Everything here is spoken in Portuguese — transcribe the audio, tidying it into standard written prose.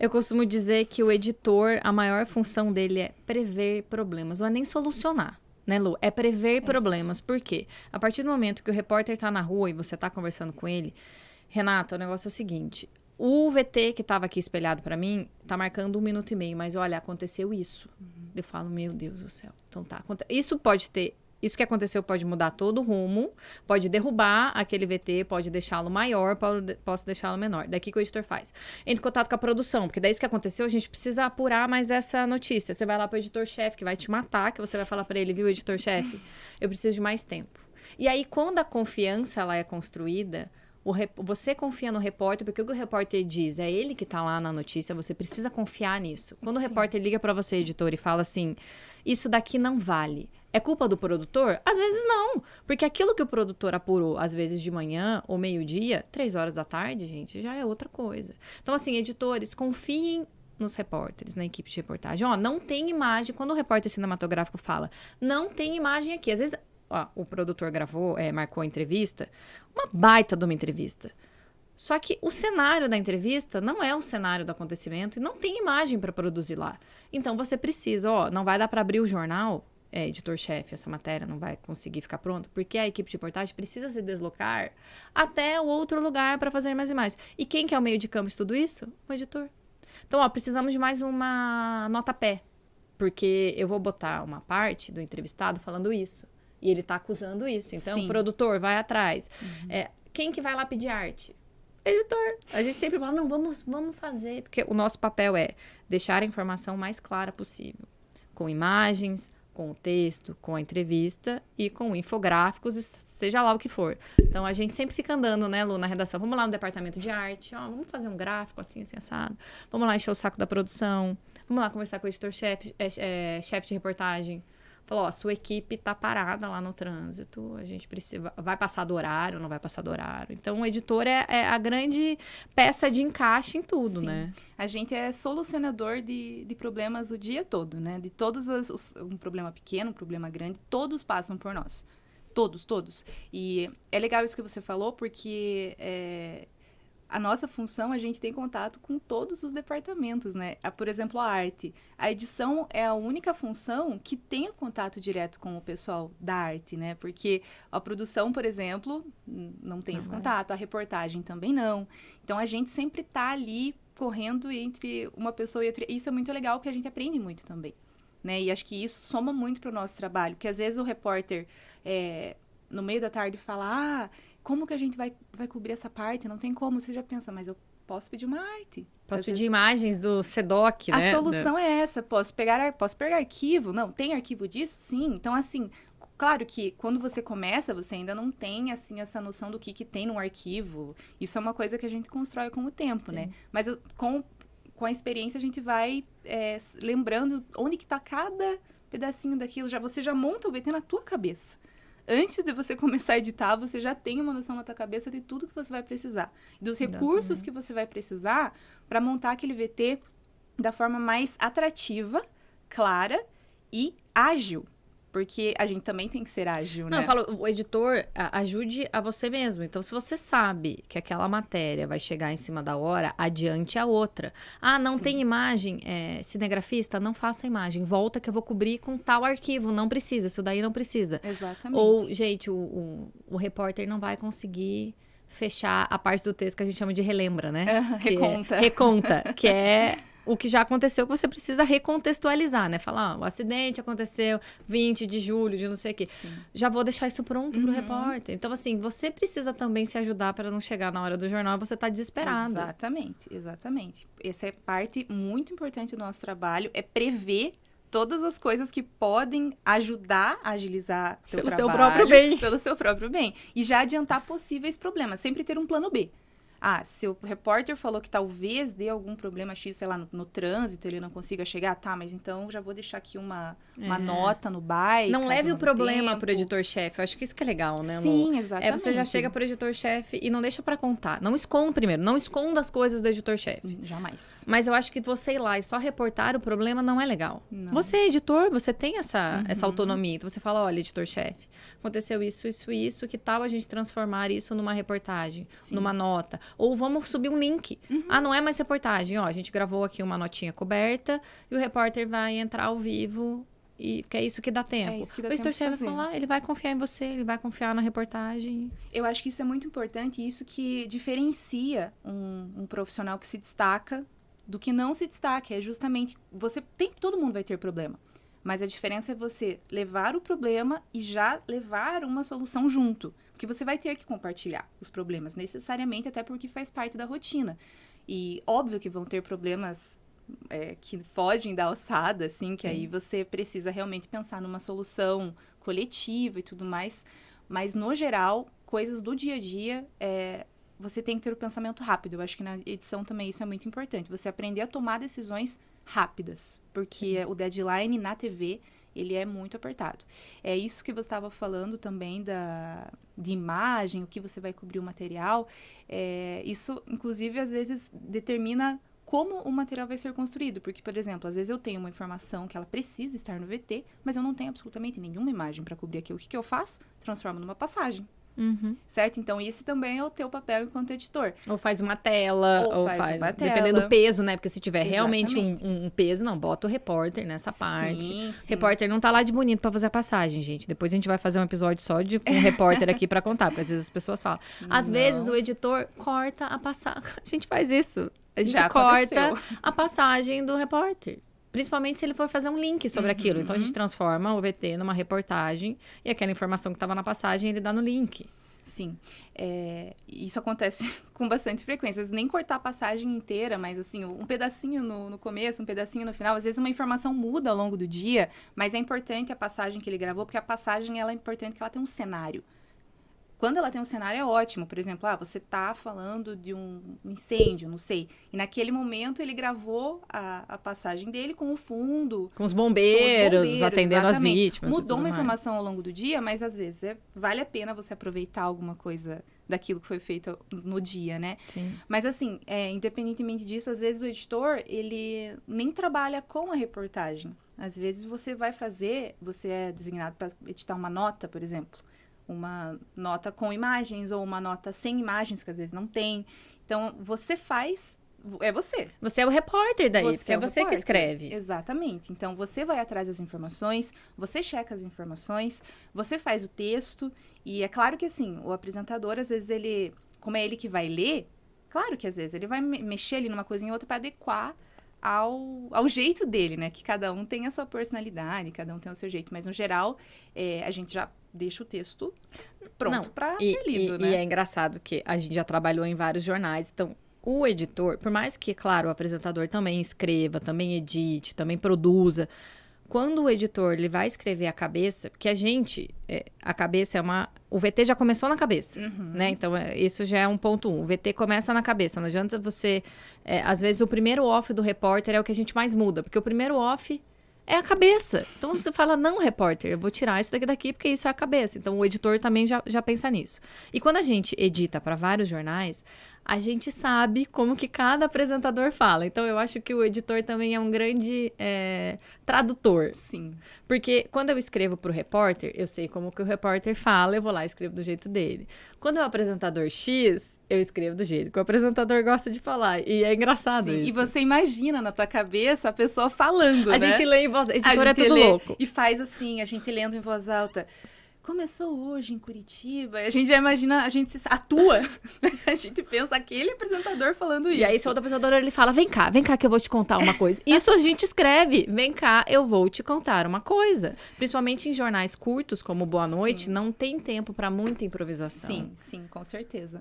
Eu costumo dizer que o editor, a maior função dele é prever problemas, não é nem solucionar, né, Lu? É prever problemas. Por quê? A partir do momento que o repórter tá na rua e você tá conversando com ele, Renata, o negócio é o seguinte, o VT que tava aqui espelhado pra mim, tá marcando 1 minuto e meio, mas olha, aconteceu isso. Eu falo, meu Deus do céu. Então tá, isso que aconteceu pode mudar todo o rumo, pode derrubar aquele VT, pode deixá-lo maior, posso deixá-lo menor. Daqui que o editor faz. Entra em contato com a produção, porque daí isso que aconteceu, a gente precisa apurar mais essa notícia. Você vai lá pro editor-chefe, que vai te matar, que você vai falar pra ele, viu, editor-chefe? Eu preciso de mais tempo. E aí, quando a confiança ela é construída, você confia no repórter, porque o que o repórter diz é ele que tá lá na notícia, você precisa confiar nisso. Quando o repórter liga pra você, editor, e fala assim, isso daqui não vale. É culpa do produtor? Às vezes não. Porque aquilo que o produtor apurou, às vezes de manhã ou meio-dia, 3 horas da tarde, gente, já é outra coisa. Então, assim, editores, confiem nos repórteres, na equipe de reportagem. Ó, não tem imagem. Quando o repórter cinematográfico fala, não tem imagem aqui. Às vezes, ó, o produtor gravou, marcou a entrevista, uma baita de uma entrevista. Só que o cenário da entrevista não é o cenário do acontecimento e não tem imagem para produzir lá. Então, você precisa, ó, não vai dar para abrir o jornal, editor-chefe, essa matéria não vai conseguir ficar pronta, porque a equipe de reportagem precisa se deslocar até o outro lugar para fazer mais imagens. E quem que é o meio de campo de tudo isso? O editor. Então, ó, precisamos de mais uma nota-pé, porque eu vou botar uma parte do entrevistado falando isso, e ele tá acusando isso. Então, o produtor vai atrás. Quem que vai lá pedir arte? Editor. A gente sempre fala, não, vamos fazer, porque o nosso papel é deixar a informação mais clara possível, com imagens, com o texto, com a entrevista e com infográficos, seja lá o que for. Então, a gente sempre fica andando, né, Lu, na redação. Vamos lá no departamento de arte, ó, vamos fazer um gráfico assim, assado. Vamos lá encher o saco da produção. Vamos lá conversar com o editor-chefe, chefe de reportagem. Falou, ó, sua equipe tá parada lá no trânsito, a gente precisa... Vai passar do horário, não vai passar do horário. Então, o editor é a grande peça de encaixe em tudo, né? A gente é solucionador de problemas o dia todo, né? De todos um problema pequeno, um problema grande, todos passam por nós. Todos. E é legal isso que você falou, porque... a nossa função, a gente tem contato com todos os departamentos, né? Por exemplo, a arte. A edição é a única função que tem contato direto com o pessoal da arte, né? Porque a produção, por exemplo, não tem esse contato. A reportagem também não. Então, a gente sempre tá ali correndo entre uma pessoa e outra. Isso é muito legal, porque a gente aprende muito também, né? E acho que isso soma muito para o nosso trabalho. Porque, às vezes, o repórter, no meio da tarde, fala... como que a gente vai cobrir essa parte? Não tem como. Você já pensa, mas eu posso pedir uma arte. Posso pedir imagens do SEDOC, né? A solução é essa. Posso pegar arquivo? Não, tem arquivo disso? Sim. Então, assim, claro que quando você começa, você ainda não tem, assim, essa noção do que tem num arquivo. Isso é uma coisa que a gente constrói com o tempo, né? Mas com a experiência, a gente vai lembrando onde que tá cada pedacinho daquilo. Você já monta o VT na tua cabeça. Antes de você começar a editar, você já tem uma noção na tua cabeça de tudo que você vai precisar. Dos recursos que você vai precisar para montar aquele VT da forma mais atrativa, clara e ágil. Porque a gente também tem que ser ágil, né? Não, eu falo, o editor ajude a você mesmo. Então, se você sabe que aquela matéria vai chegar em cima da hora, adiante a outra. Ah, não tem imagem, cinegrafista, não faça imagem. Volta que eu vou cobrir com tal arquivo. Não precisa, isso daí não precisa. Exatamente. Ou, gente, o repórter não vai conseguir fechar a parte do texto que a gente chama de relembra, né? Reconta, que é... o que já aconteceu, que você precisa recontextualizar, né? Falar, o acidente aconteceu 20 de julho, de não sei o quê. Já vou deixar isso pronto pro repórter. Então, assim, você precisa também se ajudar para não chegar na hora do jornal e você tá desesperado. Exatamente. Essa é parte muito importante do nosso trabalho, é prever todas as coisas que podem ajudar a agilizar teu trabalho. Pelo seu próprio bem. E já adiantar possíveis problemas. Sempre ter um plano B. Se o repórter falou que talvez dê algum problema X, sei lá, no trânsito, ele não consiga chegar, mas então já vou deixar aqui uma nota no bike. Não leve o problema pro editor-chefe, eu acho que isso que é legal, né, Lu? Sim, exatamente. Você já chega pro editor-chefe e não deixa pra contar. Não esconda as coisas do editor-chefe. Jamais. Mas eu acho que você ir lá e só reportar o problema não é legal. Não. Você é editor, você tem essa autonomia. Então você fala, olha, editor-chefe, aconteceu isso, que tal a gente transformar isso numa reportagem, numa nota? Ou vamos subir um link. Ah, não é mais reportagem. Ó, a gente gravou aqui uma notinha coberta e o repórter vai entrar ao vivo. E que é isso que dá tempo. É isso que dá o editor tempo de vai falar, ele vai confiar em você, ele vai confiar na reportagem. Eu acho que isso é muito importante e isso que diferencia um profissional que se destaca do que não se destaca. É justamente, todo mundo vai ter problema. Mas a diferença é você levar o problema e já levar uma solução junto. Porque você vai ter que compartilhar os problemas, necessariamente, até porque faz parte da rotina. E óbvio que vão ter problemas que fogem da alçada, assim, que aí você precisa realmente pensar numa solução coletiva e tudo mais. Mas, no geral, coisas do dia a dia, você tem que ter o pensamento rápido. Eu acho que na edição também isso é muito importante. Você aprender a tomar decisões rápidas, porque o deadline na TV, ele é muito apertado. É isso que você estava falando também de imagem, o que você vai cobrir o material. Isso, inclusive, às vezes determina como o material vai ser construído. Porque, por exemplo, às vezes eu tenho uma informação que ela precisa estar no VT, mas eu não tenho absolutamente nenhuma imagem para cobrir aquilo. O que eu faço? Transformo numa passagem. Certo? Então, esse também é o teu papel enquanto editor. Ou faz uma tela, ou faz uma tela. Dependendo do peso, né? Porque se tiver realmente um peso, não, bota o repórter nessa parte. Sim. Repórter não tá lá de bonito pra fazer a passagem, gente. Depois a gente vai fazer um episódio só com um repórter aqui pra contar, porque às vezes as pessoas falam. Às vezes o editor corta a passagem. A gente faz isso. A gente corta a passagem do repórter. Principalmente se ele for fazer um link sobre aquilo. Então, a gente transforma o VT numa reportagem e aquela informação que estava na passagem, ele dá no link. Sim. Isso acontece com bastante frequência. Às vezes, nem cortar a passagem inteira, mas assim, um pedacinho no começo, um pedacinho no final. Às vezes, uma informação muda ao longo do dia, mas é importante a passagem que ele gravou, porque a passagem ela é importante que ela tenha um cenário. Quando ela tem um cenário, é ótimo. Por exemplo, você tá falando de um incêndio, não sei. E naquele momento, ele gravou a passagem dele com o fundo. Com os bombeiros atendendo as vítimas. Mudou uma informação ao longo do dia, mas às vezes vale a pena você aproveitar alguma coisa daquilo que foi feito no dia, né? Sim. Mas assim, independentemente disso, às vezes o editor, ele nem trabalha com a reportagem. Às vezes você é designado para editar uma nota, por exemplo. Uma nota com imagens ou uma nota sem imagens, que às vezes não tem. Então, você faz... É você. Você é o repórter daí, porque é você que escreve. Exatamente. Então, você vai atrás das informações, você checa as informações, você faz o texto. E é claro que, assim, o apresentador, às vezes, como é ele que vai ler, claro que às vezes ele vai mexer ali numa coisinha ou outra para adequar ao jeito dele, né? Que cada um tem a sua personalidade, cada um tem o seu jeito. Mas, no geral, a gente já deixa o texto pronto para ser lido, né? E é engraçado que a gente já trabalhou em vários jornais, então o editor, por mais que, claro, o apresentador também escreva, também edite, também produza, quando o editor ele vai escrever a cabeça, porque a cabeça o VT já começou na cabeça, né? Então, isso já é um ponto 1. O VT começa na cabeça, não adianta você... às vezes, o primeiro off do repórter é o que a gente mais muda, porque o primeiro off é a cabeça. Então, você fala, não, repórter, eu vou tirar isso daqui, porque isso é a cabeça. Então, o editor também já pensa nisso. E quando a gente edita para vários jornais, a gente sabe como que cada apresentador fala. Então, eu acho que o editor também é um grande tradutor. Sim. Porque quando eu escrevo para o repórter, eu sei como que o repórter fala, eu vou lá e escrevo do jeito dele. Quando é o apresentador X, eu escrevo do jeito que o apresentador gosta de falar. E é engraçado isso. E você imagina na tua cabeça a pessoa falando, né? A gente lê em voz alta. Editor é tudo louco. E faz assim, a gente lendo em voz alta. Começou hoje em Curitiba. A gente já imagina, a gente atua. A gente pensa aquele apresentador falando isso. E aí, esse outro apresentador, ele fala, vem cá que eu vou te contar uma coisa. Isso a gente escreve, vem cá, eu vou te contar uma coisa. Principalmente em jornais curtos, como Boa Noite, não tem tempo para muita improvisação. Sim, com certeza.